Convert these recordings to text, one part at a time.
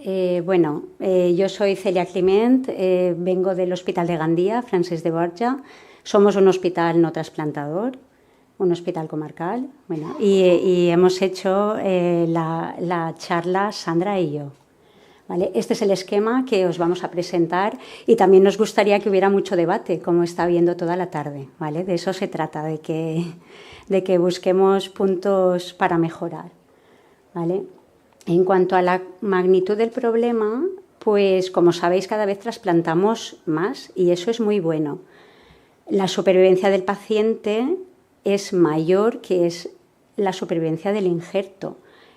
Yo soy Celia Climent, vengo del Hospital de Gandía, Francesc de Borja. Somos un hospital no trasplantador, un hospital comarcal. Y hemos hecho la charla Sandra y yo. ¿Vale? Este es el esquema que os vamos a presentar y también nos gustaría que hubiera mucho debate, como está habiendo toda la tarde. ¿Vale? De eso se trata, de que busquemos puntos para mejorar. ¿Vale? En cuanto a la magnitud del problema, pues como sabéis cada vez trasplantamos más y eso es muy bueno. La supervivencia del paciente es mayor que es la supervivencia del injerto.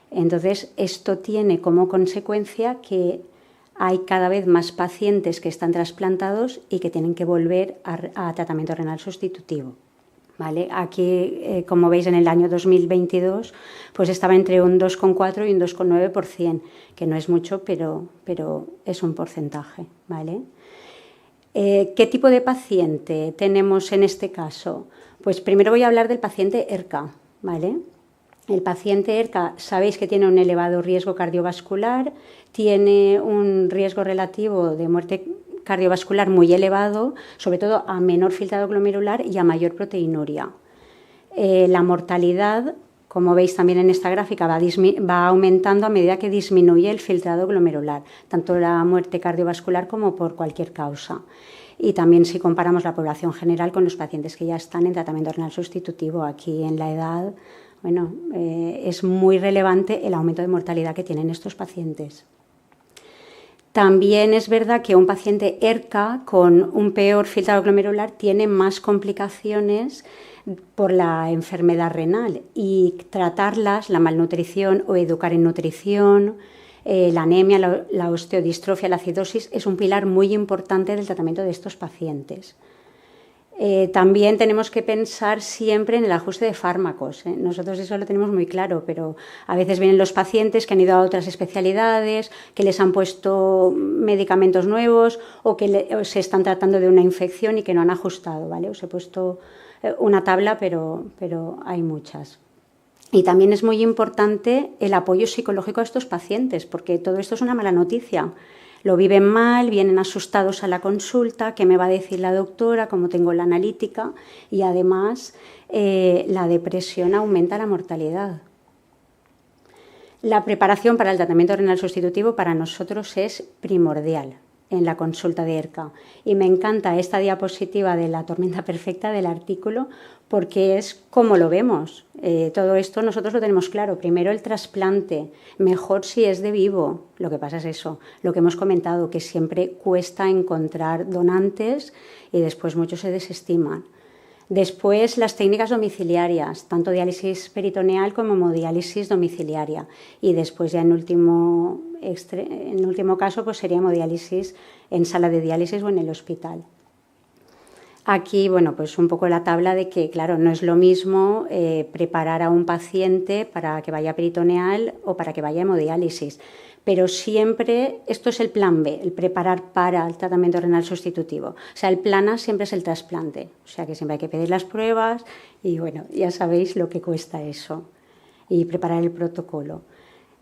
Entonces, esto tiene como consecuencia que hay cada vez más pacientes que están trasplantados y que tienen que volver a tratamiento renal sustitutivo. ¿Vale? Aquí, como veis, en el año 2022 pues estaba entre un 2,4 y un 2,9%, que no es mucho, pero es un porcentaje. ¿Vale? ¿Qué tipo de paciente tenemos en este caso? Pues primero voy a hablar del paciente ERCA. ¿Vale? El paciente ERCA, sabéis que tiene un elevado riesgo cardiovascular, tiene un riesgo relativo de muerte cardiovascular muy elevado, sobre todo a menor filtrado glomerular y a mayor proteinuria. La mortalidad, como veis también en esta gráfica, va aumentando a medida que disminuye el filtrado glomerular, tanto la muerte cardiovascular como por cualquier causa. Y también si comparamos la población general con los pacientes que ya están en tratamiento renal sustitutivo, aquí en la edad, es muy relevante el aumento de mortalidad que tienen estos pacientes. También es verdad que un paciente ERCA con un peor filtrado glomerular tiene más complicaciones por la enfermedad renal y tratarlas, la malnutrición o educar en nutrición, la anemia, la osteodistrofia, la acidosis, es un pilar muy importante del tratamiento de estos pacientes. También tenemos que pensar siempre en el ajuste de fármacos. Nosotros eso lo tenemos muy claro, pero a veces vienen los pacientes que han ido a otras especialidades, que les han puesto medicamentos nuevos o que se están tratando de una infección y que no han ajustado. ¿Vale? Os he puesto una tabla, pero hay muchas. Y también es muy importante el apoyo psicológico a estos pacientes, porque todo esto es una mala noticia. Lo viven mal, vienen asustados a la consulta, qué me va a decir la doctora, cómo tengo la analítica y además la depresión aumenta la mortalidad. La preparación para el tratamiento renal sustitutivo para nosotros es primordial en la consulta de ERCA y me encanta esta diapositiva de la tormenta perfecta del artículo porque es como lo vemos. Todo esto nosotros lo tenemos claro. Primero el trasplante, mejor si es de vivo. Lo que pasa es eso, lo que hemos comentado, que siempre cuesta encontrar donantes y después muchos se desestiman. Después las técnicas domiciliarias, tanto diálisis peritoneal como hemodiálisis domiciliaria. Y después ya en último caso pues sería hemodiálisis en sala de diálisis o en el hospital. Aquí, pues un poco la tabla de que, claro, no es lo mismo preparar a un paciente para que vaya a peritoneal o para que vaya a hemodiálisis. Pero siempre, esto es el plan B, el preparar para el tratamiento renal sustitutivo. O sea, el plan A siempre es el trasplante. O sea, que siempre hay que pedir las pruebas y, ya sabéis lo que cuesta eso. Y preparar el protocolo.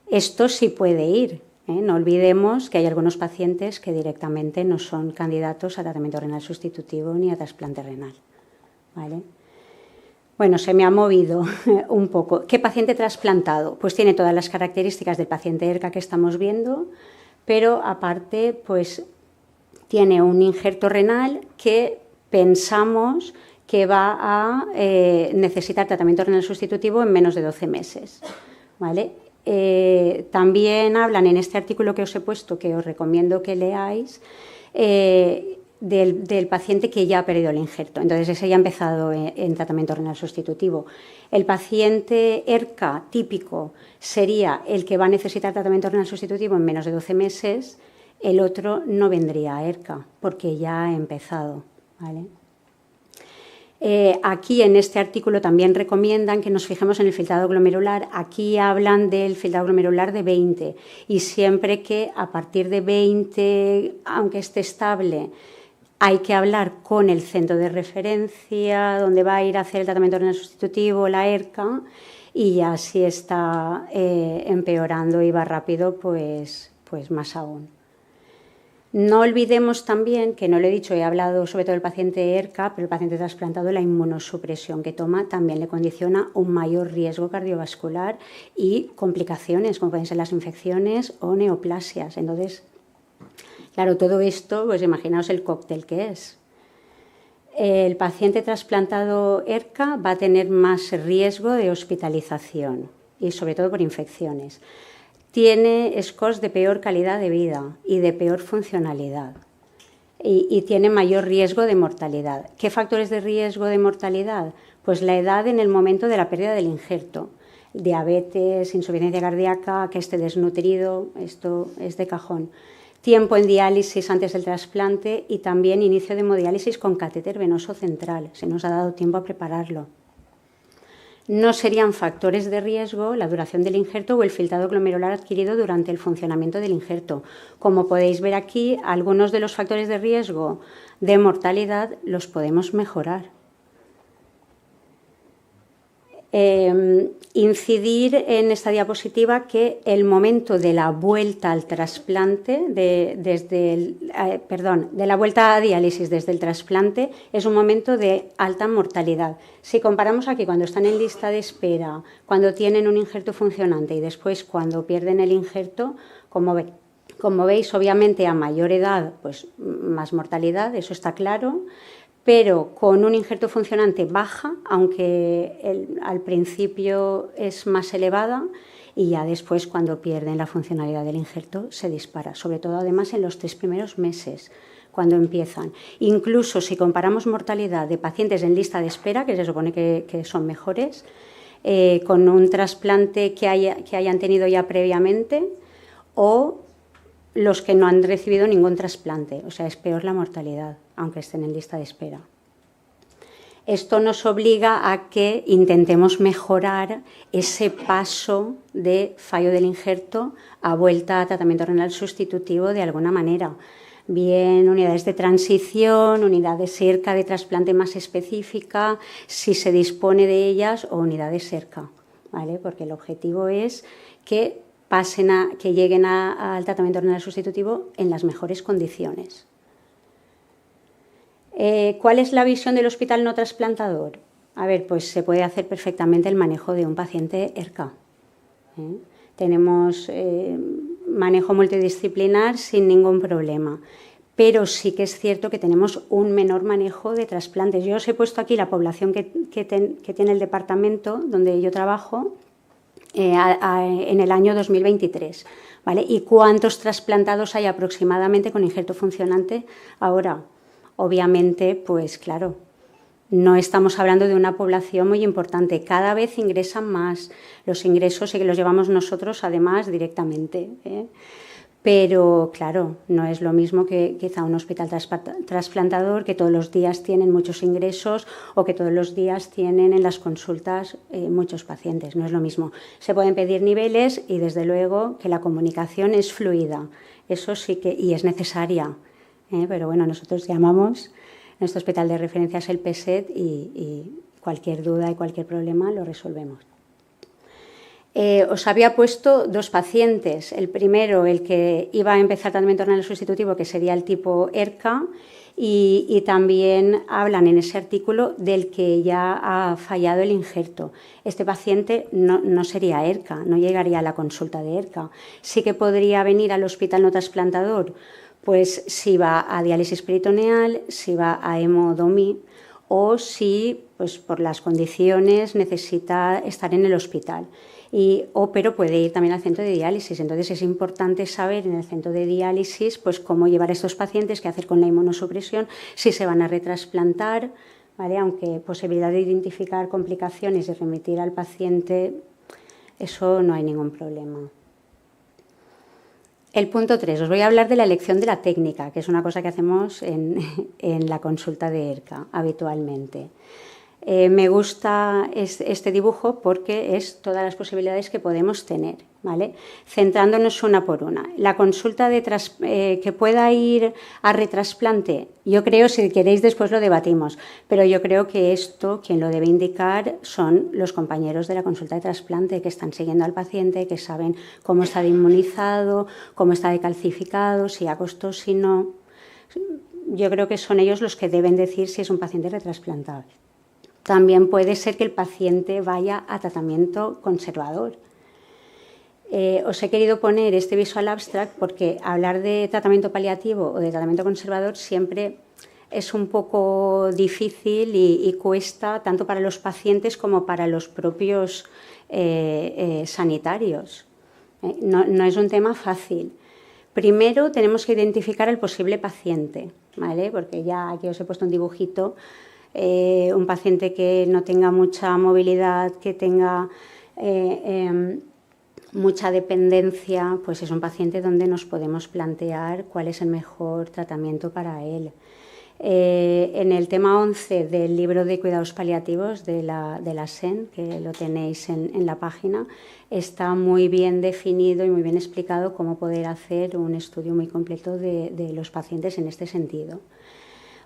Esto sí puede ir. No olvidemos que hay algunos pacientes que directamente no son candidatos a tratamiento renal sustitutivo ni a trasplante renal. ¿Vale? Se me ha movido un poco. ¿Qué paciente trasplantado? Pues tiene todas las características del paciente ERCA que estamos viendo, pero aparte pues tiene un injerto renal que pensamos que va a necesitar tratamiento renal sustitutivo en menos de 12 meses. ¿Vale? También hablan en este artículo que os he puesto, que os recomiendo que leáis, del paciente que ya ha perdido el injerto. Entonces, ese ya ha empezado en tratamiento renal sustitutivo. El paciente ERCA típico sería el que va a necesitar tratamiento renal sustitutivo en menos de 12 meses. El otro no vendría a ERCA porque ya ha empezado. ¿Vale? Aquí en este artículo también recomiendan que nos fijemos en el filtrado glomerular. Aquí hablan del filtrado glomerular de 20 y siempre que a partir de 20, aunque esté estable, hay que hablar con el centro de referencia donde va a ir a hacer el tratamiento renal sustitutivo, la ERCA, y ya si está empeorando y va rápido, pues pues más aún. No olvidemos también, que no lo he dicho, he hablado sobre todo del paciente ERCA, pero el paciente trasplantado, la inmunosupresión que toma también le condiciona un mayor riesgo cardiovascular y complicaciones, como pueden ser las infecciones o neoplasias. Entonces, claro, todo esto, pues imaginaos el cóctel que es. El paciente trasplantado ERCA va a tener más riesgo de hospitalización y sobre todo por infecciones. Tiene scores de peor calidad de vida y de peor funcionalidad y tiene mayor riesgo de mortalidad. ¿Qué factores de riesgo de mortalidad? Pues la edad en el momento de la pérdida del injerto, diabetes, insuficiencia cardíaca, que esté desnutrido, esto es de cajón. Tiempo en diálisis antes del trasplante y también inicio de hemodiálisis con catéter venoso central. Se nos ha dado tiempo a prepararlo. No serían factores de riesgo la duración del injerto o el filtrado glomerular adquirido durante el funcionamiento del injerto. Como podéis ver aquí, algunos de los factores de riesgo de mortalidad los podemos mejorar. Incidir en esta diapositiva que el momento de la vuelta al trasplante, de la vuelta a diálisis desde el trasplante, es un momento de alta mortalidad. Si comparamos aquí cuando están en lista de espera, cuando tienen un injerto funcionante y después cuando pierden el injerto, como veis, obviamente a mayor edad, pues más mortalidad, eso está claro. Pero con un injerto funcionante baja, aunque al principio es más elevada, y ya después, cuando pierden la funcionalidad del injerto, se dispara, sobre todo además en los 3 primeros meses, cuando empiezan. Incluso si comparamos mortalidad de pacientes en lista de espera, que se supone que son mejores, con un trasplante que hayan tenido ya previamente, o los que no han recibido ningún trasplante, o sea, es peor la mortalidad, aunque estén en lista de espera. Esto nos obliga a que intentemos mejorar ese paso de fallo del injerto a vuelta a tratamiento renal sustitutivo de alguna manera. Bien unidades de transición, unidades cerca de trasplante más específica, si se dispone de ellas, o unidades cerca, ¿vale? Porque el objetivo es que lleguen al tratamiento renal sustitutivo en las mejores condiciones. ¿Cuál es la visión del hospital no trasplantador? A ver, pues se puede hacer perfectamente el manejo de un paciente ERCA. Tenemos manejo multidisciplinar sin ningún problema, pero sí que es cierto que tenemos un menor manejo de trasplantes. Yo os he puesto aquí la población que tiene el departamento donde yo trabajo, en el año 2023, ¿vale? ¿Y cuántos trasplantados hay aproximadamente con injerto funcionante ahora? Obviamente, pues claro, no estamos hablando de una población muy importante. Cada vez ingresan más. Los ingresos sí que los llevamos nosotros, además, directamente, Pero, claro, no es lo mismo que quizá un hospital trasplantador, que todos los días tienen muchos ingresos o que todos los días tienen en las consultas muchos pacientes. No es lo mismo. Se pueden pedir niveles y, desde luego, que la comunicación es fluida. Eso sí que, y es necesaria. Pero bueno, nosotros llamamos, nuestro hospital de referencia es el PSET y cualquier duda y cualquier problema lo resolvemos. Os había puesto 2 pacientes. El primero, el que iba a empezar tratamiento renal sustitutivo, que sería el tipo ERCA, y también hablan en ese artículo del que ya ha fallado el injerto. Este paciente no sería ERCA, no llegaría a la consulta de ERCA. Sí que podría venir al hospital no trasplantador, pues si va a diálisis peritoneal, si va a hemodomí o si, pues por las condiciones, necesita estar en el hospital. Pero puede ir también al centro de diálisis. Entonces es importante saber en el centro de diálisis pues cómo llevar a estos pacientes, qué hacer con la inmunosupresión, si se van a retrasplantar, ¿vale? Aunque posibilidad de identificar complicaciones y remitir al paciente, eso no hay ningún problema. El punto 3, os voy a hablar de la elección de la técnica, que es una cosa que hacemos en la consulta de ERCA habitualmente. Me gusta este dibujo porque es todas las posibilidades que podemos tener, ¿vale? Centrándonos una por una. La consulta que pueda ir a retrasplante, yo creo, si queréis después lo debatimos, pero yo creo que esto quien lo debe indicar son los compañeros de la consulta de trasplante que están siguiendo al paciente, que saben cómo está de inmunizado, cómo está de calcificado, si ha costado, si no. Yo creo que son ellos los que deben decir si es un paciente retrasplantable. También puede ser que el paciente vaya a tratamiento conservador. Os he querido poner este visual abstract porque hablar de tratamiento paliativo o de tratamiento conservador siempre es un poco difícil y cuesta tanto para los pacientes como para los propios sanitarios. No es un tema fácil. Primero tenemos que identificar al posible paciente, ¿vale? Porque ya aquí os he puesto un dibujito. Un paciente que no tenga mucha movilidad, que tenga mucha dependencia, pues es un paciente donde nos podemos plantear cuál es el mejor tratamiento para él. En el tema 11 del libro de cuidados paliativos de la SEN, que lo tenéis en la página, está muy bien definido y muy bien explicado cómo poder hacer un estudio muy completo de los pacientes en este sentido.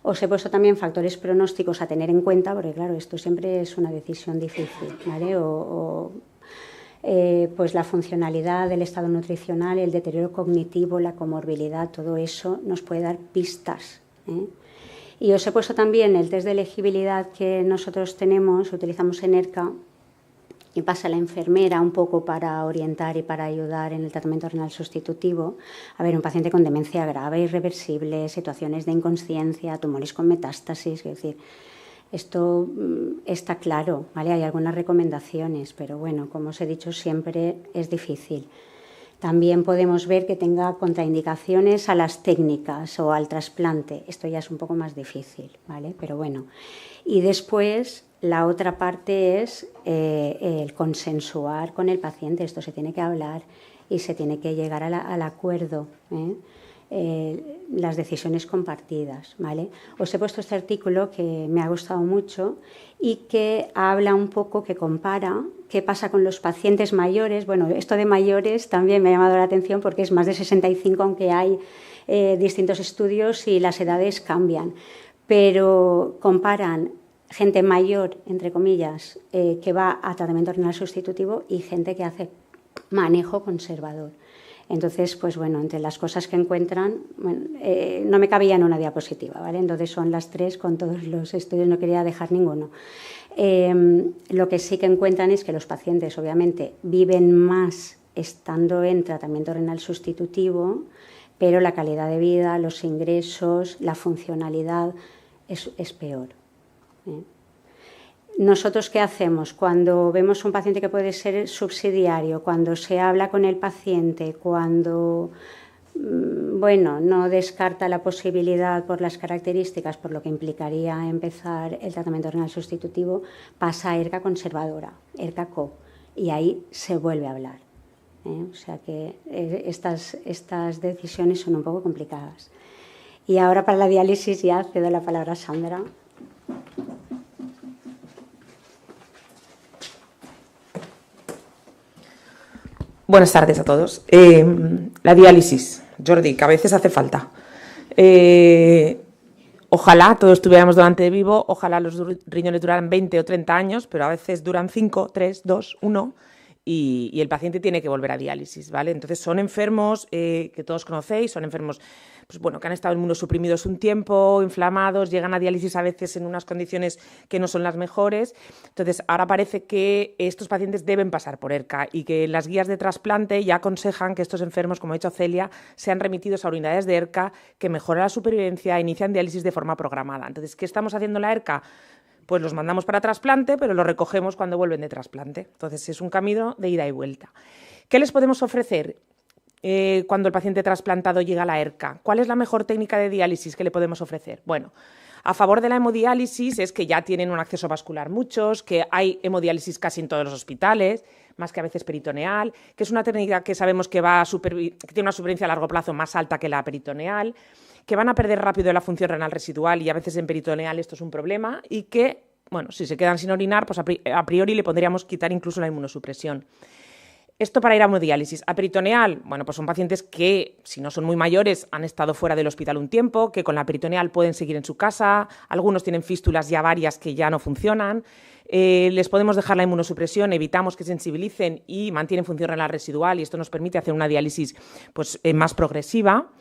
Os he puesto también factores pronósticos a tener en cuenta, porque claro, esto siempre es una decisión difícil, ¿vale? Pues la funcionalidad, el estado nutricional, el deterioro cognitivo, la comorbilidad, todo eso nos puede dar pistas, ¿eh? Y os he puesto también el test de elegibilidad que nosotros utilizamos en ERCA, y pasa la enfermera un poco para orientar y para ayudar en el tratamiento renal sustitutivo. A ver, un paciente con demencia grave, irreversible, situaciones de inconsciencia, tumores con metástasis, es decir, esto está claro, ¿vale? Hay algunas recomendaciones, pero bueno, como os he dicho, siempre es difícil. También podemos ver que tenga contraindicaciones a las técnicas o al trasplante. Esto ya es un poco más difícil, ¿vale? Pero bueno. Y después, la otra parte es el consensuar con el paciente. Esto se tiene que hablar y se tiene que llegar al acuerdo, las decisiones compartidas, ¿vale? Os he puesto este artículo que me ha gustado mucho y que habla un poco, que compara qué pasa con los pacientes mayores. Bueno, esto de mayores también me ha llamado la atención porque es más de 65, aunque hay distintos estudios y las edades cambian. Pero comparan gente mayor, entre comillas, que va a tratamiento renal sustitutivo y gente que hace manejo conservador. Entonces, pues bueno, entre las cosas que encuentran, bueno, no me cabía en una diapositiva, ¿vale? Entonces son las tres con todos los estudios, no quería dejar ninguno. Lo que sí que encuentran es que los pacientes, obviamente, viven más estando en tratamiento renal sustitutivo, pero la calidad de vida, los ingresos, la funcionalidad es peor, ¿eh? ¿Nosotros qué hacemos? Cuando vemos un paciente que puede ser subsidiario, cuando se habla con el paciente, cuando bueno, no descarta la posibilidad por las características, por lo que implicaría empezar el tratamiento renal sustitutivo, pasa a ERCA conservadora, ERCA-CO, y ahí se vuelve a hablar, ¿eh? O sea que estas decisiones son un poco complicadas. Y ahora para la diálisis ya cedo la palabra a Sandra. Buenas tardes a todos. La diálisis, Jordi, que a veces hace falta. Ojalá todos estuviéramos donante de vivo, ojalá los riñones duraran 20 o 30 años, pero a veces duran 5, 3, 2, 1 y el paciente tiene que volver a diálisis, ¿vale? Entonces son enfermos que todos conocéis, son enfermos pues bueno, que han estado inmunosuprimidos un tiempo, inflamados, llegan a diálisis a veces en unas condiciones que no son las mejores. Entonces ahora parece que estos pacientes deben pasar por ERCA y que las guías de trasplante ya aconsejan que estos enfermos, como ha dicho Celia, sean remitidos a unidades de ERCA que mejoran la supervivencia e inician diálisis de forma programada. Entonces, ¿qué estamos haciendo en la ERCA? Pues los mandamos para trasplante, pero los recogemos cuando vuelven de trasplante. Entonces es un camino de ida y vuelta. ¿Qué les podemos ofrecer cuando el paciente trasplantado llega a la ERCA? ¿Cuál es la mejor técnica de diálisis que le podemos ofrecer? Bueno, a favor de la hemodiálisis es que ya tienen un acceso vascular muchos, que hay hemodiálisis casi en todos los hospitales, más que a veces peritoneal, que es una técnica que sabemos que tiene una supervivencia a largo plazo más alta que la peritoneal, que van a perder rápido la función renal residual y a veces en peritoneal esto es un problema y que bueno, si se quedan sin orinar, pues a priori le podríamos quitar incluso la inmunosupresión. Esto para ir a hemodiálisis. A peritoneal, bueno, pues son pacientes que, si no son muy mayores, han estado fuera del hospital un tiempo, que con la peritoneal pueden seguir en su casa, algunos tienen fístulas ya varias que ya no funcionan, les podemos dejar la inmunosupresión, evitamos que sensibilicen y mantienen función renal residual y esto nos permite hacer una diálisis pues, más progresiva.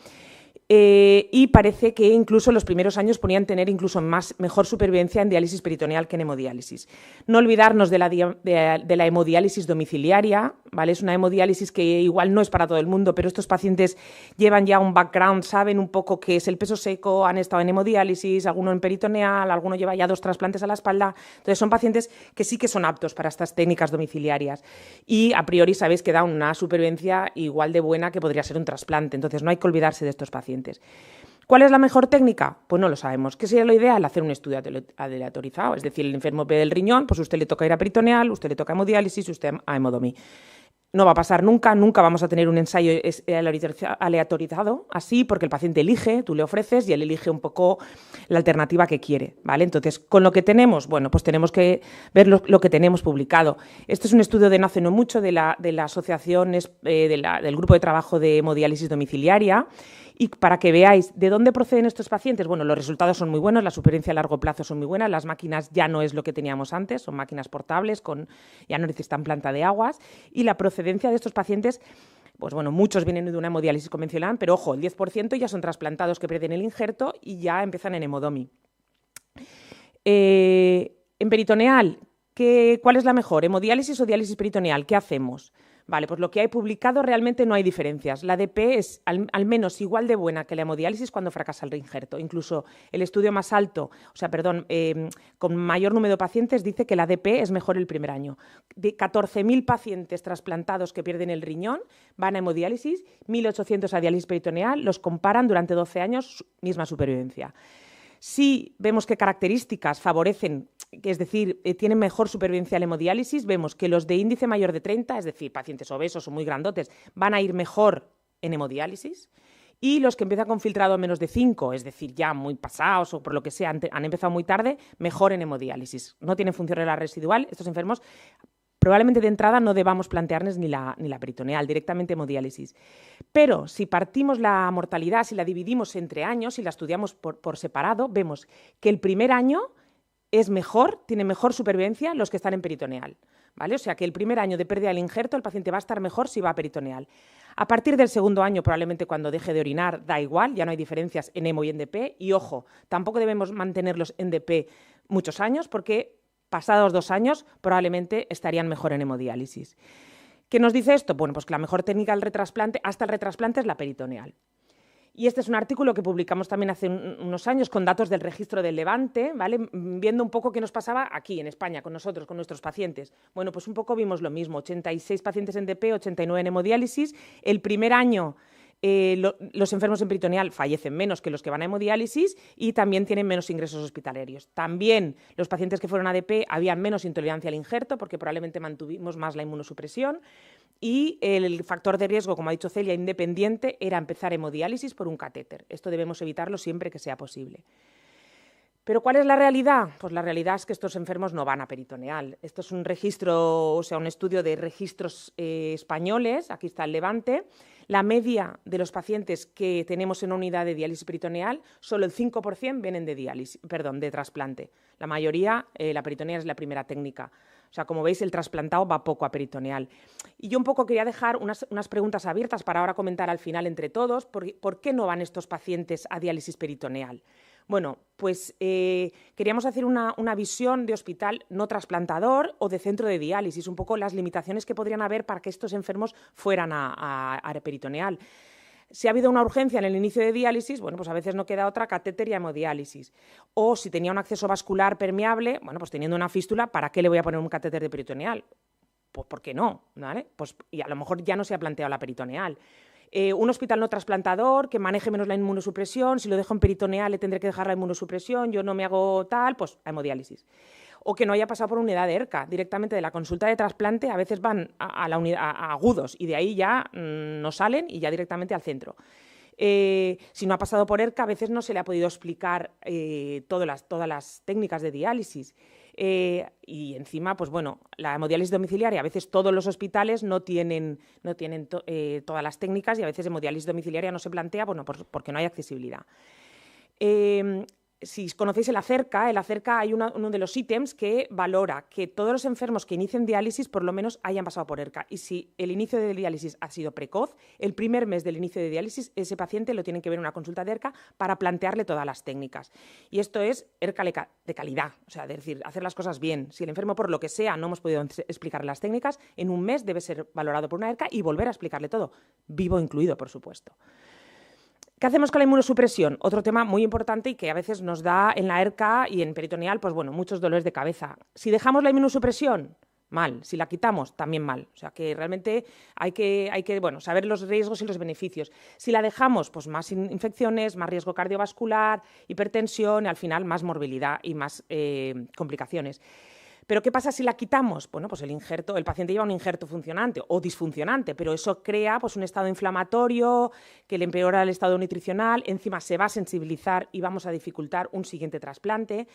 Y parece que incluso en los primeros años podían tener incluso mejor supervivencia en diálisis peritoneal que en hemodiálisis. No olvidarnos de la hemodiálisis domiciliaria, ¿vale? Es una hemodiálisis que igual no es para todo el mundo, pero estos pacientes llevan ya un background, saben un poco qué es el peso seco, han estado en hemodiálisis, alguno en peritoneal, alguno lleva ya 2 trasplantes a la espalda. Entonces son pacientes que sí que son aptos para estas técnicas domiciliarias y a priori sabéis que da una supervivencia igual de buena que podría ser un trasplante. Entonces no hay que olvidarse de estos pacientes. ¿Cuál es la mejor técnica? Pues no lo sabemos. ¿Qué sería lo ideal? Hacer un estudio aleatorizado. Es decir, el enfermo pide del riñón, pues usted le toca ir a peritoneal, usted le toca hemodiálisis y usted a hemodomí. No va a pasar nunca vamos a tener un ensayo aleatorizado así, porque el paciente elige, tú le ofreces y él elige un poco la alternativa que quiere, ¿vale? Entonces, con lo que tenemos, bueno, pues tenemos que ver lo que tenemos publicado. Este es un estudio de no hace no mucho de la asociación del grupo de trabajo de hemodiálisis domiciliaria. Y para que veáis de dónde proceden estos pacientes, bueno, los resultados son muy buenos, la supervivencia a largo plazo son muy buenas, las máquinas ya no es lo que teníamos antes, son máquinas portables, ya no necesitan planta de aguas, y la procedencia de estos pacientes, pues bueno, muchos vienen de una hemodiálisis convencional, pero ojo, el 10% ya son trasplantados que pierden el injerto y ya empiezan en hemodomi. En peritoneal, ¿cuál es la mejor? ¿Hemodiálisis o diálisis peritoneal? ¿Qué hacemos? Vale, pues lo que hay publicado realmente no hay diferencias. La ADP es al menos igual de buena que la hemodiálisis cuando fracasa el reinjerto. Incluso el estudio más alto, con mayor número de pacientes, dice que la ADP es mejor el primer año. De 14.000 pacientes trasplantados que pierden el riñón van a hemodiálisis, 1.800 a diálisis peritoneal, los comparan durante 12 años, misma supervivencia. Si vemos qué características favorecen, es decir, tienen mejor supervivencia la hemodiálisis, vemos que los de índice mayor de 30, es decir, pacientes obesos o muy grandotes, van a ir mejor en hemodiálisis y los que empiezan con filtrado menos de 5, es decir, ya muy pasados o por lo que sea, han empezado muy tarde, mejor en hemodiálisis. No tienen función renal residual, estos enfermos probablemente de entrada no debamos plantearnos ni la peritoneal, directamente hemodiálisis. Pero si partimos la mortalidad, si la dividimos entre años, si la estudiamos por separado, vemos que el primer año es mejor, tiene mejor supervivencia los que están en peritoneal, ¿vale? O sea que el primer año de pérdida del injerto el paciente va a estar mejor si va a peritoneal. A partir del segundo año, probablemente cuando deje de orinar, da igual, ya no hay diferencias en hemo y en DP. Y ojo, tampoco debemos mantenerlos en DP muchos años porque pasados 2 años probablemente estarían mejor en hemodiálisis. ¿Qué nos dice esto? Bueno, pues que la mejor técnica del retrasplante, hasta el retrasplante, es la peritoneal. Y este es un artículo que publicamos también hace unos años con datos del registro del Levante, ¿vale? Viendo un poco qué nos pasaba aquí en España con nosotros, con nuestros pacientes. Bueno, pues un poco vimos lo mismo, 86 pacientes en DP, 89 en hemodiálisis. El primer año los enfermos en peritoneal fallecen menos que los que van a hemodiálisis y también tienen menos ingresos hospitalarios. También los pacientes que fueron a DP habían menos intolerancia al injerto porque probablemente mantuvimos más la inmunosupresión y el factor de riesgo, como ha dicho Celia, independiente, era empezar hemodiálisis por un catéter. Esto debemos evitarlo siempre que sea posible. ¿Pero cuál es la realidad? Pues la realidad es que estos enfermos no van a peritoneal. Esto es un registro, o sea, un estudio de registros españoles, aquí está el Levante. La media de los pacientes que tenemos en una unidad de diálisis peritoneal, solo el 5% vienen de trasplante. La mayoría, la peritoneal es la primera técnica. O sea, como veis, el trasplantado va poco a peritoneal. Y yo un poco quería dejar unas preguntas abiertas para ahora comentar al final entre todos por qué no van estos pacientes a diálisis peritoneal. Bueno, pues queríamos hacer una visión de hospital no trasplantador o de centro de diálisis, un poco las limitaciones que podrían haber para que estos enfermos fueran a peritoneal. Si ha habido una urgencia en el inicio de diálisis, bueno, pues a veces no queda otra catéter y hemodiálisis. O si tenía un acceso vascular permeable, bueno, pues teniendo una fístula, ¿para qué le voy a poner un catéter de peritoneal? Pues ¿por qué no? ¿Vale? Pues, y a lo mejor ya no se ha planteado la peritoneal. Un hospital no trasplantador que maneje menos la inmunosupresión, si lo dejo en peritoneal le tendré que dejar la inmunosupresión, yo no me hago tal, pues a hemodiálisis. O que no haya pasado por unidad de ERCA, directamente de la consulta de trasplante, a veces van a agudos y de ahí ya no salen y ya directamente al centro. Si no ha pasado por ERCA, a veces no se le ha podido explicar todas las técnicas de diálisis. Y encima, pues bueno, la hemodiálisis domiciliaria, a veces todos los hospitales no tienen todas las técnicas y a veces hemodiálisis domiciliaria no se plantea, bueno, porque no hay accesibilidad. Si conocéis el Acerca hay uno de los ítems que valora que todos los enfermos que inicien diálisis por lo menos hayan pasado por ERCA. Y si el inicio de diálisis ha sido precoz, el primer mes del inicio de diálisis, ese paciente lo tienen que ver en una consulta de ERCA para plantearle todas las técnicas. Y esto es ERCA de calidad, o sea, es decir, hacer las cosas bien. Si el enfermo, por lo que sea, no hemos podido explicarle las técnicas, en un mes debe ser valorado por una ERCA y volver a explicarle todo, vivo incluido, por supuesto. ¿Qué hacemos con la inmunosupresión? Otro tema muy importante y que a veces nos da en la ERCA y en peritoneal, pues bueno, muchos dolores de cabeza. Si dejamos la inmunosupresión, mal. Si la quitamos, también mal. O sea, que realmente hay que bueno, saber los riesgos y los beneficios. Si la dejamos, pues más infecciones, más riesgo cardiovascular, hipertensión y al final más morbilidad y más complicaciones. ¿Pero qué pasa si la quitamos? Bueno, pues el paciente lleva un injerto funcionante o disfuncionante, pero eso crea pues, un estado inflamatorio que le empeora el estado nutricional, encima se va a sensibilizar y vamos a dificultar un siguiente trasplante.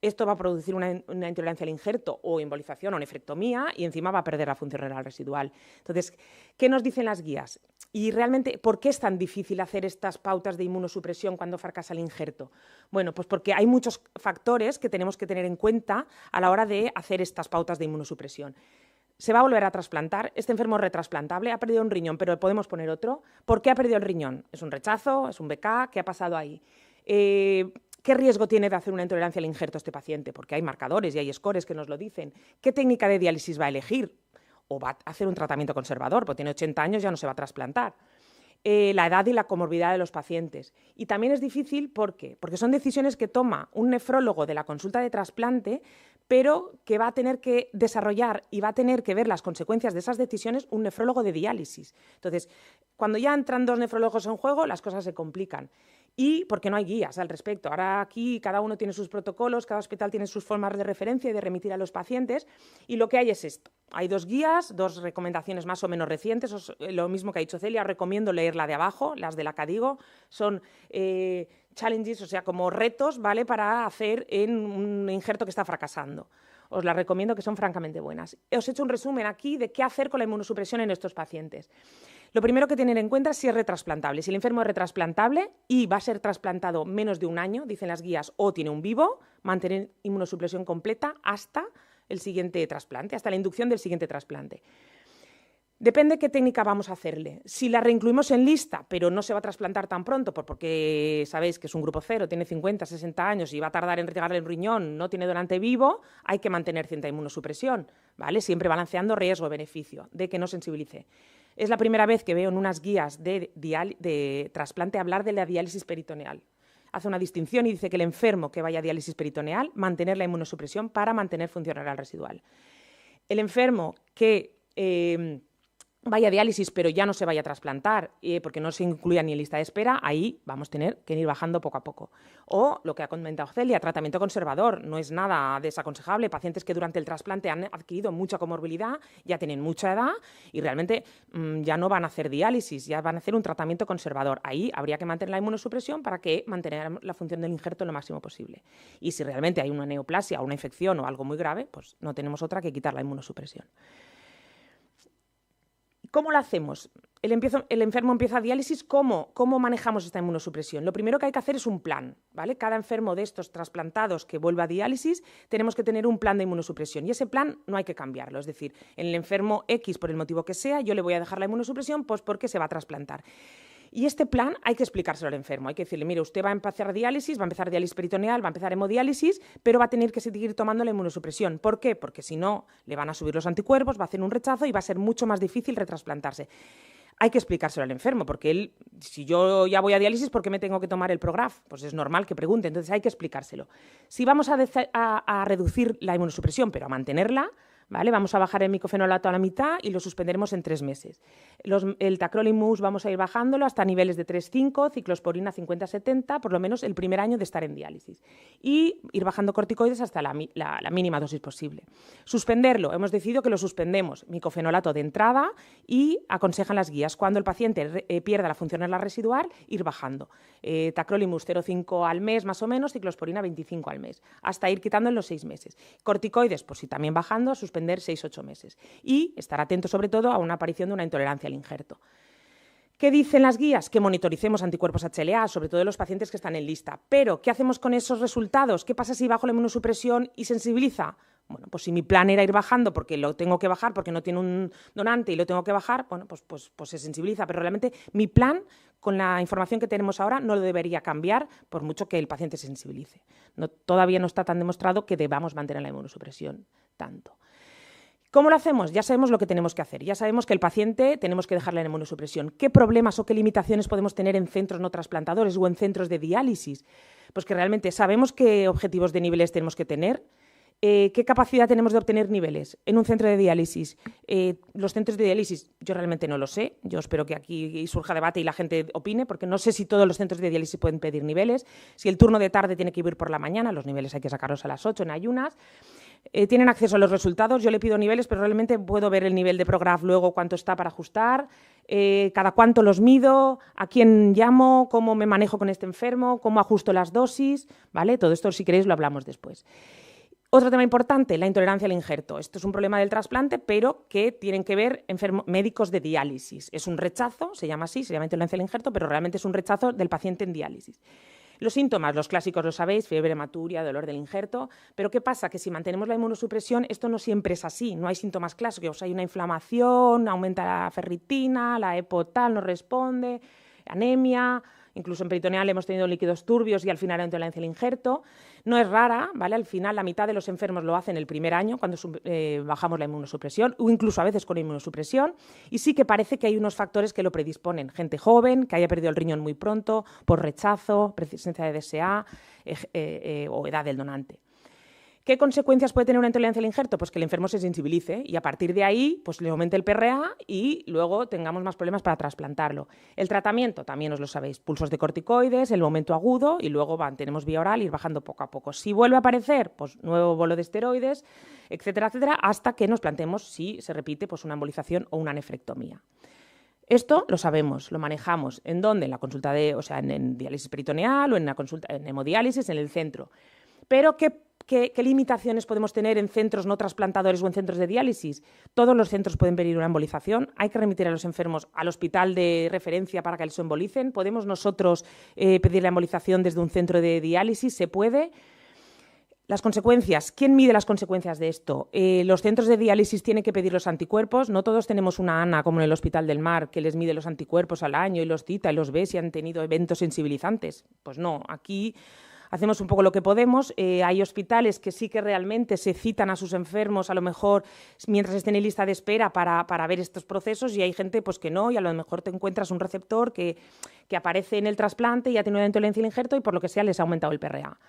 Esto va a producir una intolerancia al injerto o embolización o nefrectomía y encima va a perder la función renal residual. Entonces, ¿qué nos dicen las guías? Y realmente, ¿por qué es tan difícil hacer estas pautas de inmunosupresión cuando fracasa el injerto? Bueno, pues porque hay muchos factores que tenemos que tener en cuenta a la hora de hacer estas pautas de inmunosupresión. ¿Se va a volver a trasplantar? Este enfermo es retrasplantable, ha perdido un riñón, pero podemos poner otro. ¿Por qué ha perdido el riñón? ¿Es un rechazo? ¿Es un BK? ¿Qué ha pasado ahí? ¿Qué riesgo tiene de hacer una intolerancia al injerto este paciente? Porque hay marcadores y hay scores que nos lo dicen. ¿Qué técnica de diálisis va a elegir? ¿O va a hacer un tratamiento conservador? Porque tiene 80 años, ya no se va a trasplantar. La edad y la comorbidad de los pacientes. Y también es difícil, ¿por qué? Porque son decisiones que toma un nefrólogo de la consulta de trasplante, pero que va a tener que desarrollar y va a tener que ver las consecuencias de esas decisiones un nefrólogo de diálisis. Entonces, cuando ya entran dos nefrólogos en juego, las cosas se complican. Y porque no hay guías al respecto. Ahora aquí cada uno tiene sus protocolos, cada hospital tiene sus formas de referencia y de remitir a los pacientes, y lo que hay es esto. Hay dos guías, dos recomendaciones más o menos recientes, lo mismo que ha dicho Celia, recomiendo leer la de abajo, las de la CADIGO, son challenges, o sea, como retos, ¿vale?, para hacer en un injerto que está fracasando. Os las recomiendo, que son francamente buenas. Os he hecho un resumen aquí de qué hacer con la inmunosupresión en estos pacientes. Lo primero que tener en cuenta es si es retrasplantable. Si el enfermo es retrasplantable y va a ser trasplantado menos de un año, dicen las guías, o tiene un vivo, mantener inmunosupresión completa hasta el siguiente trasplante, hasta la inducción del siguiente trasplante. Depende qué técnica vamos a hacerle. Si la reincluimos en lista, pero no se va a trasplantar tan pronto, porque sabéis que es un grupo cero, tiene 50, 60 años y va a tardar en retirarle el riñón, no tiene donante vivo, hay que mantener cierta inmunosupresión, ¿vale? Siempre balanceando riesgo-beneficio de que no sensibilice. Es la primera vez que veo en unas guías de trasplante hablar de la diálisis peritoneal. Hace una distinción y dice que el enfermo que vaya a diálisis peritoneal, mantener la inmunosupresión para mantener función renal residual. El enfermo que vaya a diálisis pero ya no se vaya a trasplantar porque no se incluya ni en lista de espera, ahí vamos a tener que ir bajando poco a poco. O lo que ha comentado Celia, tratamiento conservador, no es nada desaconsejable. Pacientes que durante el trasplante han adquirido mucha comorbilidad, ya tienen mucha edad y realmente ya no van a hacer diálisis, ya van a hacer un tratamiento conservador. Ahí habría que mantener la inmunosupresión para que mantener la función del injerto lo máximo posible. Y si realmente hay una neoplasia o una infección o algo muy grave, pues no tenemos otra que quitar la inmunosupresión. ¿Cómo lo hacemos? El enfermo empieza diálisis, ¿cómo manejamos esta inmunosupresión? Lo primero que hay que hacer es un plan, ¿vale? Cada enfermo de estos trasplantados que vuelva a diálisis tenemos que tener un plan de inmunosupresión y ese plan no hay que cambiarlo. Es decir, en el enfermo X, por el motivo que sea, yo le voy a dejar la inmunosupresión pues porque se va a trasplantar. Y este plan hay que explicárselo al enfermo, hay que decirle, mire, usted va a empezar diálisis peritoneal, va a empezar hemodiálisis, pero va a tener que seguir tomando la inmunosupresión. ¿Por qué? Porque si no, le van a subir los anticuerpos, va a hacer un rechazo y va a ser mucho más difícil retrasplantarse. Hay que explicárselo al enfermo, porque él, si yo ya voy a diálisis, ¿por qué me tengo que tomar el Prograf? Pues es normal que pregunte, entonces hay que explicárselo. Si vamos a reducir la inmunosupresión, pero a mantenerla, ¿vale? Vamos a bajar el micofenolato a la mitad y lo suspenderemos en 3 meses. El tacrolimus vamos a ir bajándolo hasta niveles de 3,5, ciclosporina 50-70, por lo menos el primer año de estar en diálisis. Y ir bajando corticoides hasta la mínima dosis posible. Suspenderlo, hemos decidido que lo suspendemos, micofenolato de entrada, y aconsejan las guías, cuando el paciente pierda la funcionalidad residual, ir bajando. Tacrolimus 0,5 al mes más o menos, ciclosporina 25 al mes, hasta ir quitando en los 6 meses. Corticoides, pues sí, también bajando, suspender 6-8 meses. Y estar atento sobre todo a una aparición de una intolerancia al injerto. ¿Qué dicen las guías? Que monitoricemos anticuerpos HLA, sobre todo en los pacientes que están en lista. Pero, ¿qué hacemos con esos resultados? ¿Qué pasa si bajo la inmunosupresión y sensibiliza? Bueno, pues si mi plan era ir bajando porque lo tengo que bajar, porque no tiene un donante y lo tengo que bajar, bueno, pues se sensibiliza. Pero realmente mi plan, con la información que tenemos ahora, no lo debería cambiar por mucho que el paciente se sensibilice. Todavía no está tan demostrado que debamos mantener la inmunosupresión tanto. ¿Cómo lo hacemos? Ya sabemos lo que tenemos que hacer. Ya sabemos que el paciente tenemos que dejarle en inmunosupresión. ¿Qué problemas o qué limitaciones podemos tener en centros no trasplantadores o en centros de diálisis? Pues que realmente sabemos qué objetivos de niveles tenemos que tener. ¿Qué capacidad tenemos de obtener niveles en un centro de diálisis? Los centros de diálisis yo realmente no lo sé. Yo espero que aquí surja debate y la gente opine, porque no sé si todos los centros de diálisis pueden pedir niveles. Si el turno de tarde tiene que ir por la mañana, los niveles hay que sacarlos a las 8 en ayunas. Tienen acceso a los resultados, yo le pido niveles, pero realmente puedo ver el nivel de Prograf luego, cuánto está para ajustar, cada cuánto los mido, a quién llamo, cómo me manejo con este enfermo, cómo ajusto las dosis, ¿vale? Todo esto, si queréis, lo hablamos después. Otro tema importante, la intolerancia al injerto. Esto es un problema del trasplante, pero que tienen que ver médicos de diálisis. Es un rechazo, se llama así, se llama intolerancia al injerto, pero realmente es un rechazo del paciente en diálisis. Los síntomas, los clásicos lo sabéis, fiebre hematuria, dolor del injerto, pero ¿qué pasa? Que si mantenemos la inmunosupresión, esto no siempre es así, no hay síntomas clásicos, hay una inflamación, aumenta la ferritina, la EPO tal no responde, anemia, incluso en peritoneal hemos tenido líquidos turbios y al final la intolerancia al injerto. No es rara, ¿vale? Al final la mitad de los enfermos lo hacen el primer año cuando bajamos la inmunosupresión o incluso a veces con inmunosupresión, y sí que parece que hay unos factores que lo predisponen. Gente joven, que haya perdido el riñón muy pronto, por rechazo, presencia de DSA o edad del donante. ¿Qué consecuencias puede tener una intolerancia al injerto? Pues que el enfermo se sensibilice y a partir de ahí pues le aumente el PRA y luego tengamos más problemas para trasplantarlo. El tratamiento, también os lo sabéis, pulsos de corticoides, el momento agudo y luego mantenemos vía oral, ir bajando poco a poco. Si vuelve a aparecer, pues nuevo bolo de esteroides, etcétera, etcétera, hasta que nos planteemos si se repite pues una embolización o una nefrectomía. Esto lo sabemos, lo manejamos. ¿En dónde? En la consulta en diálisis peritoneal o en la consulta en hemodiálisis, en el centro. Pero ¿qué limitaciones podemos tener en centros no trasplantadores o en centros de diálisis? Todos los centros pueden pedir una embolización. Hay que remitir a los enfermos al hospital de referencia para que les embolicen. ¿Podemos nosotros pedir la embolización desde un centro de diálisis? ¿Se puede? Las consecuencias. ¿Quién mide las consecuencias de esto? Los centros de diálisis tienen que pedir los anticuerpos. No todos tenemos una ANA como en el Hospital del Mar que les mide los anticuerpos al año y los cita y los ve si han tenido eventos sensibilizantes. Pues no, aquí hacemos un poco lo que podemos. Hay hospitales que sí que realmente se citan a sus enfermos, a lo mejor mientras estén en lista de espera para ver estos procesos, y hay gente pues que no, y a lo mejor te encuentras un receptor que aparece en el trasplante y ha tenido una intolerancia al injerto y por lo que sea les ha aumentado el PRA.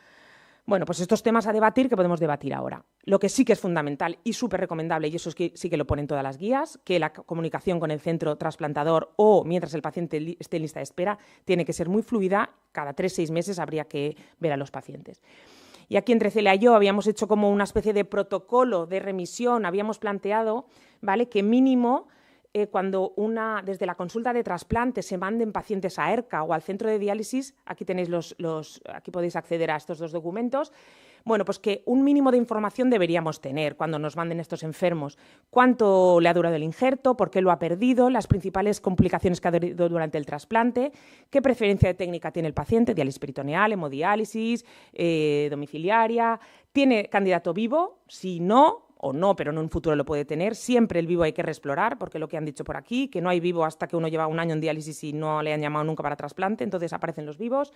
Bueno, pues estos temas a debatir que podemos debatir ahora. Lo que sí que es fundamental y súper recomendable, y eso sí que lo ponen todas las guías, que la comunicación con el centro trasplantador o mientras el paciente esté en lista de espera tiene que ser muy fluida. Cada 3-6 meses habría que ver a los pacientes. Y aquí entre Celia y yo habíamos hecho como una especie de protocolo de remisión, habíamos planteado, ¿vale?, que mínimo cuando desde la consulta de trasplante se manden pacientes a ERCA o al centro de diálisis, aquí tenéis aquí podéis acceder a estos dos documentos, bueno, pues que un mínimo de información deberíamos tener cuando nos manden estos enfermos. ¿Cuánto le ha durado el injerto? ¿Por qué lo ha perdido? Las principales complicaciones que ha tenido durante el trasplante. ¿Qué preferencia de técnica tiene el paciente? Diálisis peritoneal, hemodiálisis, domiciliaria. ¿Tiene candidato vivo? Si no, o no, pero en un futuro lo puede tener. Siempre el vivo hay que reexplorar, porque lo que han dicho por aquí, que no hay vivo hasta que uno lleva un año en diálisis y no le han llamado nunca para trasplante, entonces aparecen los vivos.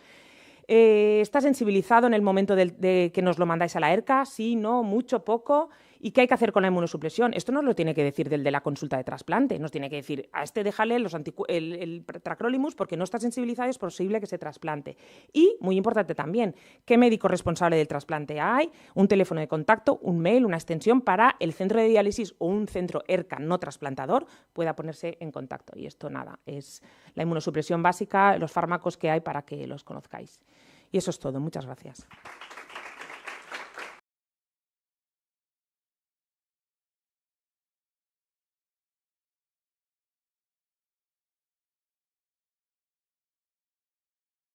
¿Está sensibilizado en el momento de que nos lo mandáis a la ERCA? Sí, no, mucho, poco. ¿Y qué hay que hacer con la inmunosupresión? Esto nos lo tiene que decir del de la consulta de trasplante. Nos tiene que decir, a este déjale el tacrolimus porque no está sensibilizado y es posible que se trasplante. Y, muy importante también, ¿qué médico responsable del trasplante hay? Un teléfono de contacto, un mail, una extensión para el centro de diálisis o un centro ERCA no trasplantador pueda ponerse en contacto. Y esto nada, es la inmunosupresión básica, los fármacos que hay para que los conozcáis. Y eso es todo. Muchas gracias.